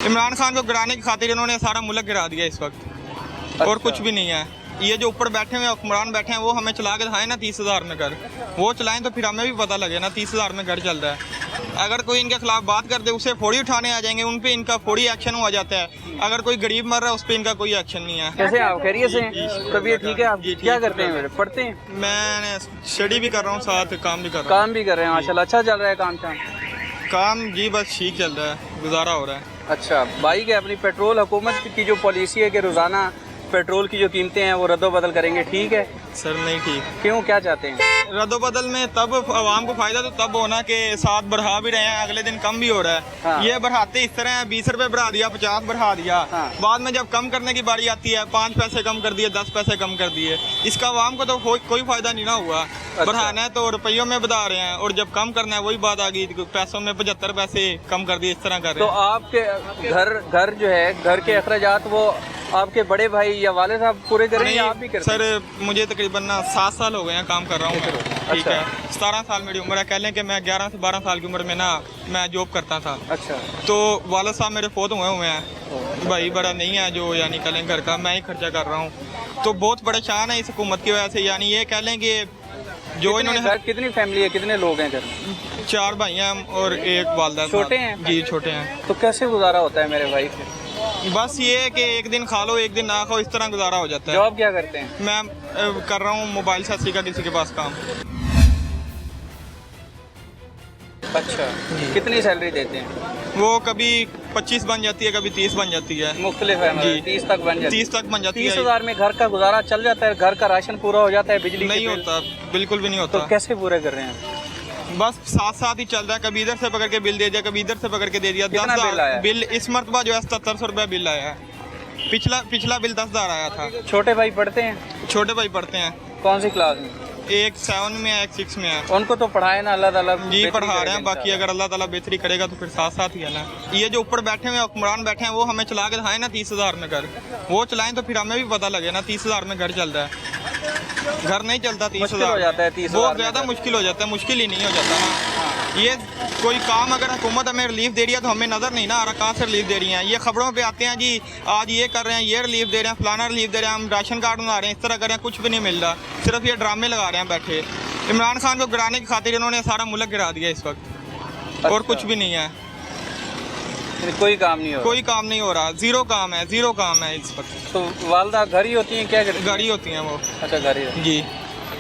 इमरान खान को गिराने की खातिर इन्होंने सारा मुल्क गिरा दिया इस वक्त। और कुछ भी नहीं है। ये जो ऊपर बैठे हुए हुक्मरान बैठे हैं वो हमें चला के दिखाए ना 30,000 में घर, वो चलाएं तो फिर हमें भी पता लगे ना 30,000 में घर चल रहा है। अगर कोई इनके खिलाफ बात कर दे उसे फौरी उठाने आ जाएंगे, उन पे इनका फौरी एक्शन हो जाता है। अगर कोई गरीब मर रहा है उस पर इनका कोई एक्शन नहीं है। कैसे आप खैरियत से तबीयत ठीक है? आप क्या करते हैं? मेरे पढ़ते हैं? मैं स्टडी भी कर रहा हूँ, साथ काम भी कर रहा हूँ। काम भी कर रहे हैं माशाल्लाह। अच्छा चल रहा है काम जी बस ठीक चल रहा है, गुजारा हो रहा है। अच्छा भाई के अपनी पेट्रोल हुकूमत की जो पॉलिसी है कि रोज़ाना पेट्रोल की जो कीमतें हैं वो रद्दोबदल करेंगे, ठीक है? सर नहीं ठीक। क्यों, क्या चाहते हैं? रद्दोबदल में तब आवाम को फायदा तो तब होना कि साथ बढ़ा भी रहे हैं, अगले दिन कम भी हो रहा है। हाँ। ये बढ़ाते इस तरह है, 20 रुपए बढ़ा दिया, 50 बढ़ा दिया। हाँ। बाद में जब कम करने की बारी आती है 5 पैसे कम कर दिए, 10 पैसे कम कर दिए। इसका आवाम को तो कोई फायदा नहीं ना हुआ। अच्छा। बढ़ाना है तो रुपयों में बढ़ा रहे हैं और जब कम करना है वही बात आ गई, पैसों में 75 पैसे कम कर दिए, इस तरह कर तो रहे हैं। आपके घर जो है, घर के अखराजात वो आपके बड़े भाई या वाले साहब पूरे करें या आप भी करते हैं? सर मुझे तकरीबन ना 7 साल हो गए हैं काम कर रहा हूँ। ठीक अच्छा। है, 17 साल मेरी उम्र है। कह लें कि मैं 11 से 12 साल की उम्र में ना मैं जॉब करता था। अच्छा। तो वाला साहब मेरे फोत हुए हैं, भाई बड़ा नहीं है जो यानी कह लें घर का मैं ही खर्चा कर रहा हूँ। तो बहुत परेशान है इस हुकूमत की वजह से। यानी ये कह लें कि जो इन्होंने कितनी फैमिली है, कितने लोग हैं घर में? 4 भाई हैं और एक वालदा। छोटे हैं? जी छोटे हैं। तो कैसे गुजारा होता है मेरे भाई से? बस ये है कि एक दिन खा लो एक दिन ना खाओ, इस तरह गुजारा हो जाता है। जॉब क्या करते हैं? मैं कर रहा हूँ मोबाइल शास्त्री का किसी के पास काम। अच्छा। कितनी सैलरी देते हैं? वो कभी 25 बन जाती है, कभी 30 बन जाती है। मुख्तलिफ है, जी। 30 तक बन जाती है। 30 तक बन जाती है। 30,000 में घर का गुजारा चल जाता है? घर का राशन पूरा हो जाता है? बिजली नहीं के बिल? होता, बिल्कुल भी नहीं होता। तो कैसे पूरे कर रहे हैं? बस साथ साथ ही चल रहा है। कभी इधर से पकड़ के बिल दे दिया, कभी इधर से पकड़ के दे दिया। कितना बिल आया? बिल इस मरतबा जो है 7700 रुपया बिल आया है। पिछला बिल 10,000 आया था। छोटे भाई पढ़ते हैं? छोटे भाई पढ़ते हैं। कौन सी क्लास में? एक 7 में है, एक 6 में है। उनको तो पढ़ाए ना अल्लाह ताला जी पढ़ा रहे हैं, बाकी अगर अल्लाह ताला बेहतरी करेगा तो फिर साथ साथ ही है ना। ये जो ऊपर बैठे हुए हुक्मरान बैठे हैं वो हमें चला के दिखाए ना 30,000 में घर, वो चलाएं तो फिर हमें भी पता लगे ना 30,000 में घर चल रहा है। घर नहीं चलता 30,000 हो जाता है 30,000 बहुत ज़्यादा मुश्किल हो जाता है। मुश्किल ही नहीं हो जाता ना। ये कोई काम अगर हुकूमत हमें रिलीफ दे रही है तो हमें नज़र नहीं ना आ रहा कहाँ से रिलीफ दे रही है। ये खबरों पे आते हैं जी आज ये कर रहे हैं, ये रिलीफ दे रहे हैं, फलाना रिलीफ दे रहे हैं, हम राशन कार्ड बना रहे हैं, इस तरह कर रहे हैं, कुछ भी नहीं मिल रहा। सिर्फ ये ड्रामे लगा रहे हैं बैठे। इमरान खान को गिराने की खातिर इन्होंने सारा मुल्क गिरा दिया इस वक्त। और कुछ भी नहीं है, कोई काम नहीं हो रहा? कोई काम नहीं हो रहा। ज़ीरो काम है इस वक्त। तो वालदा घर ही होती हैं? क्या करती हैं? गाड़ी होती हैं वो। अच्छा घर ही। जी।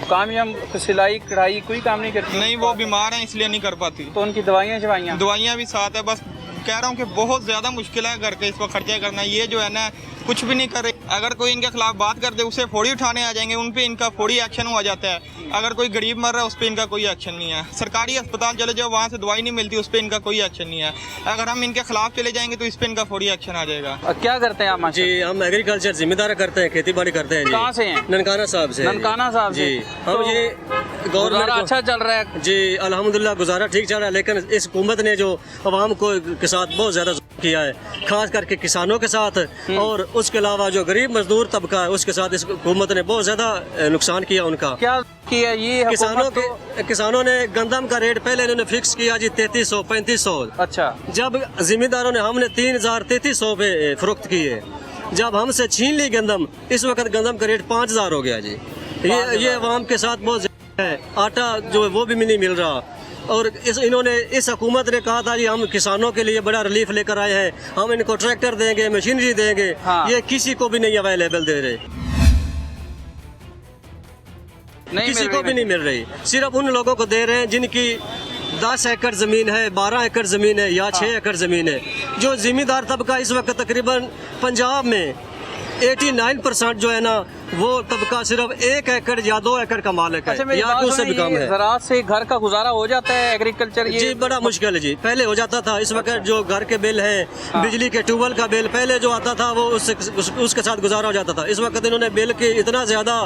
काम ही हम सिलाई कढ़ाई कोई काम नहीं करती? नहीं, वो बीमार हैं इसलिए नहीं कर पाती। तो उनकी दवाइयाँ दवाइयाँ भी साथ है। बस कह रहा हूँ कि बहुत ज़्यादा मुश्किल है घर के इस वक्त खर्चा करना। ये जो है ना कुछ भी नहीं कर रहे। अगर कोई इनके खिलाफ बात कर दे उसे फौरी उठाने आ जाएंगे, उन पे इनका फौरी एक्शन हो जाता है। अगर कोई गरीब मर रहा है उस पर इनका कोई एक्शन नहीं है। सरकारी अस्पताल चले जाओ वहाँ से दवाई नहीं मिलती, उस पर इनका कोई एक्शन नहीं है। अगर हम इनके खिलाफ चले जाएंगे तो इस पर इनका फौरी एक्शन आ जाएगा। क्या करते हैं आप? जी हम एग्रीकल्चर जिम्मेदार करते हैं, खेती बाड़ी करते हैं जी। कहाँ से हैं? ननकाना साहब से। ननकाना साहब से? जी। हम ये गुजारा अच्छा चल रहा है? जी अल्हम्दुलिल्लाह गुजारा ठीक चल रहा है, लेकिन इस हुकूमत ने जो अवाम को के साथ बहुत ज़्यादा किया है, खास करके किसानों के साथ, और उसके अलावा जो गरीब मजदूर तबका है उसके साथ इस हुकूमत ने बहुत ज़्यादा नुकसान किया उनका। क्या किया ये किसानों ने गंदम का रेट पहले इन्होंने फिक्स किया जी 3300 3500। अच्छा। जब जिम्मेदारों ने हमने 3300 पे फरोख्त किए, जब हमसे छीन ली गंदम, इस वक्त गंदम का रेट 5000 हो गया जी। ये अवाम के साथ बहुत है। आटा जो है वो भी नहीं मिल रहा। और इन्होंने इस हुकूमत ने कहा था जी हम किसानों के लिए बड़ा रिलीफ लेकर आए हैं, हम इनको ट्रैक्टर देंगे, मशीनरी देंगे। हाँ। ये किसी को भी नहीं अवेलेबल दे रहे, किसी को भी नहीं मिल रही। सिर्फ उन लोगों को दे रहे हैं जिनकी 10 एकड़ ज़मीन है, 12 एकड़ ज़मीन है या 6 एकड़ ज़मीन है। जो ज़मींदार तबका इस वक्त तकरीबन पंजाब में 89% जो है ना वो तबका सिर्फ 1 एकड़ या 2 एकड़ का मालिक है। अच्छा, या उससे भी कम है। ज़राअत से घर का गुजारा हो जाता है? एग्रीकल्चर जी बड़ा मुश्किल है जी। पहले हो जाता था, इस वक्त जो घर के बिल है, बिजली के ट्यूबवेल का बिल पहले जो आता था वो उसके साथ गुजारा हो जाता था। इस वक्त इन्होंने बिल के इतना ज़्यादा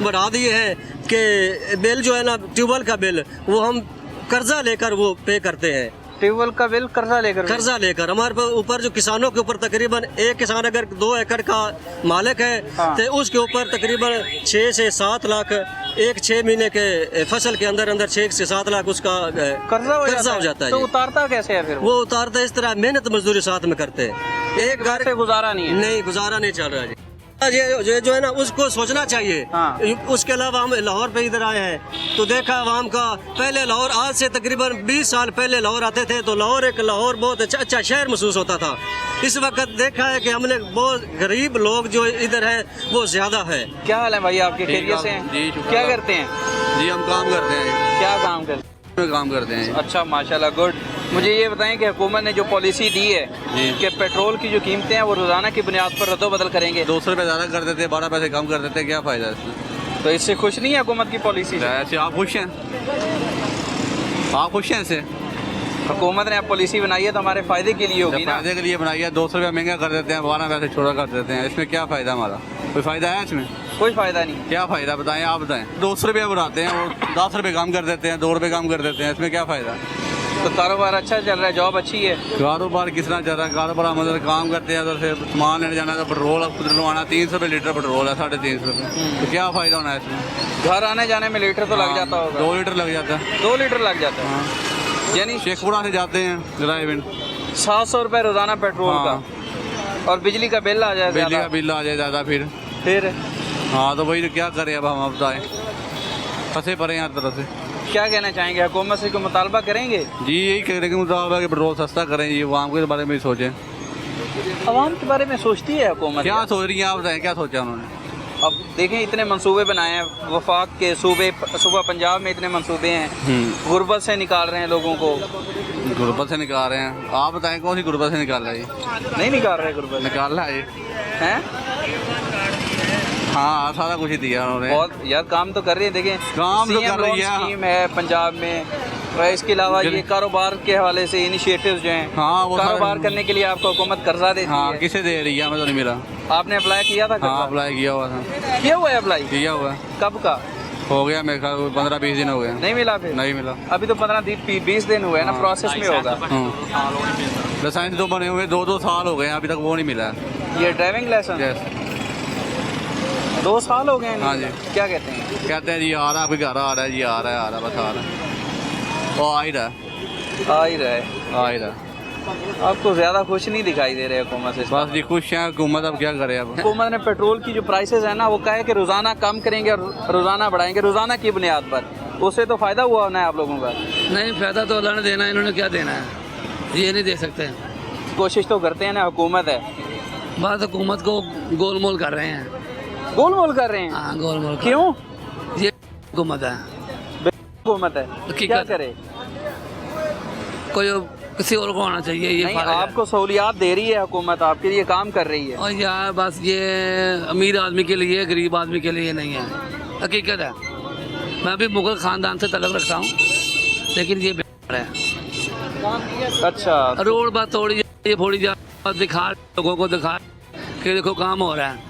बढ़ा दिए हैं कि बिल जो है ना ट्यूबवेल का बिल वो हम कर्जा लेकर वो पे करते हैं। ट्यूबवेल का बिल कर्जा लेकर हमारे ऊपर जो किसानों के ऊपर तकरीबन एक किसान अगर 2 एकड़ का मालिक है तो उसके ऊपर तकरीबन 6 से 7 लाख एक 6 महीने के फसल के अंदर 6 से 7 लाख उसका कर्जा हो जाता है। तो उतारता कैसे है फिर? वो उतारता इस तरह मेहनत मजदूरी साथ में करते हैं। एक घर से गुजारा नहीं है। नहीं, गुजारा नहीं चल रहा जी। ये जो है ना, उसको सोचना चाहिए। हाँ। उसके अलावा हम लाहौर पे इधर आए हैं तो देखा आवाम का, पहले लाहौर आज से तकरीबन 20 साल पहले लाहौर आते थे तो लाहौर बहुत अच्छा शहर महसूस होता था। इस वक्त देखा है कि हमने बहुत गरीब लोग जो इधर है वो ज्यादा है। क्या हाल है भाई आपके? खैरियत से जी, हैं? शुक्र क्या अल्लाह। करते हैं? जी हम काम करते हैं, क्या काम करते काम करते हैं। हैं? अच्छा, माशाल्लाह, गुड। मुझे ये बताएं कि हुकूमत ने जो पॉलिसी दी है जी। कि पेट्रोल की जो कीमतें हैं वो रोजाना की बुनियाद पर रद्दोबदल करेंगे, 200 रुपये ज़्यादा कर देते हैं, 12 पैसे कम कर देते हैं, क्या फ़ायदा इसमें? तो इससे खुश नहीं है हुकूमत की पॉलिसी से? ऐसे आप खुश हैं? आप खुश हैं इससे? हुकूमत ने अब पॉलिसी बनाई है तो हमारे फायदे के लिए होगी ना। फायदे के लिए बनाई है, 200 रुपये महंगा कर देते हैं, 12 पैसे छोटा कर देते हैं, इसमें क्या फ़ायदा हमारा? कोई फ़ायदा है इसमें? कोई फायदा नहीं। क्या फ़ायदा बताएं, आप बताएं। 200 रुपये बढ़ाते हैं और 10 रुपये कम कर देते हैं, 2 रुपये कम कर देते हैं, इसमें क्या फ़ायदा? तो कारोबार अच्छा चल रहा है, जॉब अच्छी है? कारोबार किस तरह चल रहा है? कारोबार हम उधर काम करते हैं, उधर से सामान लेने जाना, तो पेट्रोल खुद डलवाना, 300 रुपये लीटर पेट्रोल है, 350 रुपये, तो क्या फ़ायदा होना है इसमें? घर आने जाने में लीटर तो लग जाता होगा। 2 लीटर लग जाता है। 2 लीटर लग जाता है, हाँ, यानी शेखपुरा से जाते हैं ड्राइविंग, 700 रुपये रोजाना पेट्रोल हाँ। का, और बिजली का बिल आ जाए बिजली ज़्यादा। का बिल आ जाए ज़्यादा फिर हाँ, तो वही तो क्या करें अब हम, बताएं, फंसे पड़े हैं हर तरह से। क्या कहना चाहेंगे? हुकूमत से कोई मुतालबा करेंगे? जी यही कह रहे कि मुताबिक पेट्रोल सस्ता करें, ये आवाम के बारे में भी सोचें। आवाम के बारे में सोचती है हुकूमत? क्या सोच रही हैं आप बताएं, क्या सोचा उन्होंने? अब देखें, इतने मंसूबे बनाए हैं वफाक के सूबा पंजाब में, इतने मंसूबे हैं, गुर्बत से निकाल रहे हैं लोगों को। गुर्बत से निकाल रहे हैं, आप बताएं कौन सी गुर्बत से निकाल रहा है ये? नहीं निकाल रहे गुर्बत, निकाल रहा है ये? हैं? हाँ, सारा कुछ ही दिया उन्होंने। बहुत यार काम तो कर रही है। देखें, काम तो CM कर रही लोन है। स्कीम है पंजाब में, और इसके अलावा ये कारोबार के हवाले से इनिशिएटिव्स जो हैं, हाँ, वो कारोबार सारे- करने के लिए आपको हुकूमत कर्जा देती हाँ, है। किसे दे रही है? हमें तो नहीं मिला। आपने अप्लाई किया था? हाँ, कर्जा? अप्लाई किया हुआ था। किया हुआ है अप्लाई? किया हुआ है। कब का? हो गया मेरे ख्याल 15-20 दिन हो गए। नहीं मिला? फिर नहीं मिला। अभी तो 15-20 दिन हुए हैं ना, प्रोसेस में होगा। लाइसेंस तो बने हुए 2-2 साल हो गए हैं, अभी तक वो नहीं मिला है। ये ड्राइविंग लाइसेंस यस, 2 साल हो गए हैं? हाँ जी। क्या कहते हैं? कहते हैं जी आ रहा है, आपके घर आ रहा है जी, आ रहा है, बस आ रहा है, वो आ ही रहा है, आ ही रहे। आ ही रहा है। आपको ज्यादा खुश नहीं दिखाई दे रहे हुकूमत से? बस जी खुश हैं हुकूमत, अब क्या करे अब। हुकूमत ने पेट्रोल की जो प्राइसेस है ना, वो कहे कि रोजाना कम करेंगे और रोजाना बढ़ाएंगे, रोजाना की बुनियाद पर। उससे तो फायदा हुआ होना है आप लोगों का। नहीं, फायदा तो अल्लाह ने देना है, इन्होंने क्या देना है, ये नहीं दे सकते। कोशिश तो करते हैं ना, हुकूमत है। बस हुकूमत को गोलमोल कर रहे हैं। गोलमोल कर रहे हैं? हाँ, गोलमोल कर- क्यों? ये हुकूमत है, हुकूमत है, क्या हकीकत। करे? कोई किसी और को आना चाहिए, ये नहीं, फर्क है। आपको सहूलियात दे रही है हुकूमत, आपके लिए काम कर रही है। और यार बस ये अमीर आदमी के लिए, गरीब आदमी के लिए नहीं है, हकीकत है। मैं भी मुगल खानदान से तल्लुक़ रखता हूँ, लेकिन ये बेकार है। अच्छा, रोड बात थोड़ी ये थोड़ी दिखा लोगों को, दिखा कि देखो काम हो रहा है,